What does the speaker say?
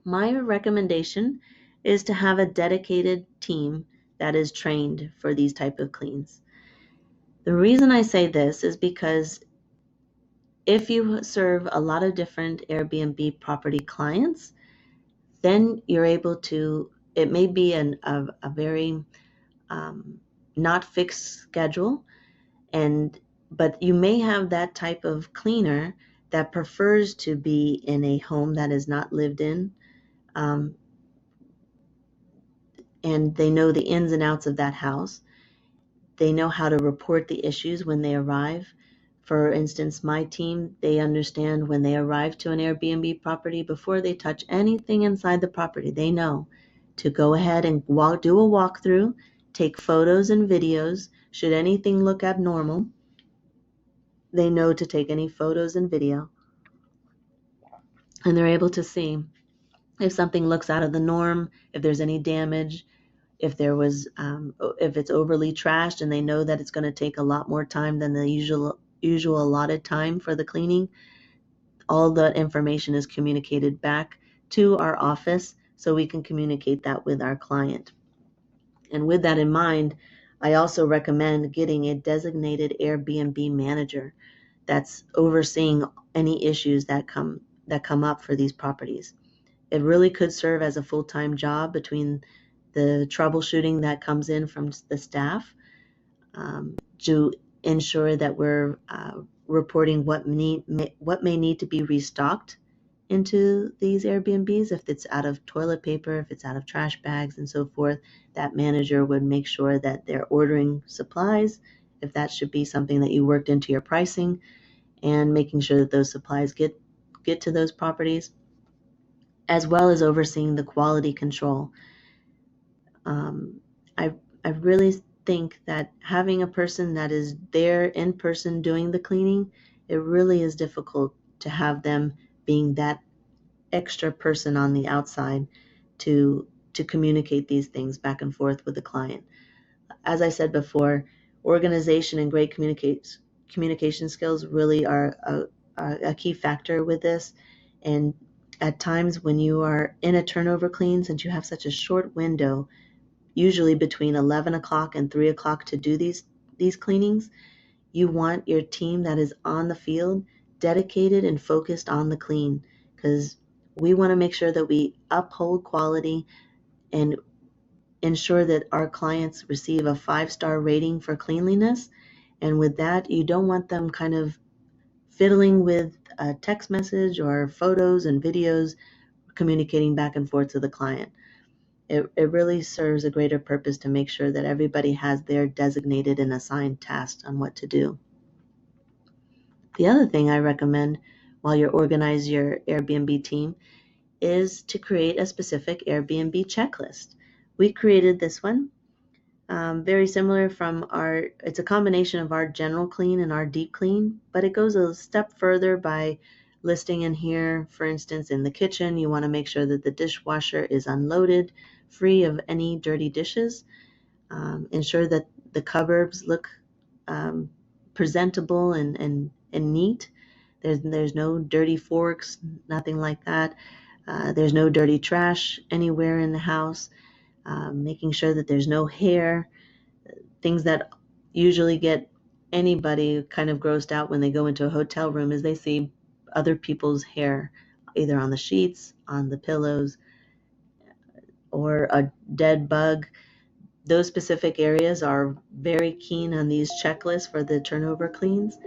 My recommendation is to have a dedicated team that is trained for these type of cleans. The reason I say this is because if you serve a lot of different Airbnb property clients, then you're able to, it may be a very not fixed schedule, but you may have that type of cleaner that prefers to be in a home that is not lived in, um, and they know the ins and outs of that house. They know how to report the issues when they arrive. For instance, my team, they understand when they arrive to an Airbnb property, before they touch anything inside the property, they know to go ahead and do a walkthrough, take photos and videos. Should anything look abnormal, they know to take any photos and video, and they're able to see if something looks out of the norm, if there's any damage, if it's overly trashed, and they know that it's going to take a lot more time than the usual allotted time for the cleaning. All that information is communicated back to our office so we can communicate that with our client. And with that in mind, I also recommend getting a designated Airbnb manager that's overseeing any issues that come up for these properties. It really could serve as a full-time job between the troubleshooting that comes in from the staff, to ensure that we're reporting what may need to be restocked into these Airbnbs. If it's out of toilet paper, if it's out of trash bags and so forth, that manager would make sure that they're ordering supplies, if that should be something that you worked into your pricing, and making sure that those supplies get to those properties, as well as overseeing the quality control. I really think that having a person that is there in person doing the cleaning, it really is difficult to have them being that extra person on the outside to communicate these things back and forth with the client. As I said before, organization and great communication skills really are a key factor with this. And at times when you are in a turnover clean, since you have such a short window, usually between 11 o'clock and 3 o'clock, to do these cleanings, you want your team that is on the field dedicated and focused on the clean, because we want to make sure that we uphold quality and ensure that our clients receive a 5-star rating for cleanliness. And with that, you don't want them kind of fiddling with a text message or photos and videos communicating back and forth to the client. It really serves a greater purpose to make sure that everybody has their designated and assigned tasks on what to do. The other thing I recommend while you organize your Airbnb team is to create a specific Airbnb checklist. We created this one, very similar it's a combination of our general clean and our deep clean, but it goes a step further by listing in here, for instance, in the kitchen, you want to make sure that the dishwasher is unloaded, free of any dirty dishes. Ensure that the cupboards look presentable and neat. There's no dirty forks, nothing like that. There's no dirty trash anywhere in the house. Making sure that there's no hair, things that usually get anybody kind of grossed out when they go into a hotel room is they see other people's hair, either on the sheets, on the pillows, or a dead bug. Those specific areas are very keen on these checklists for the turnover cleans.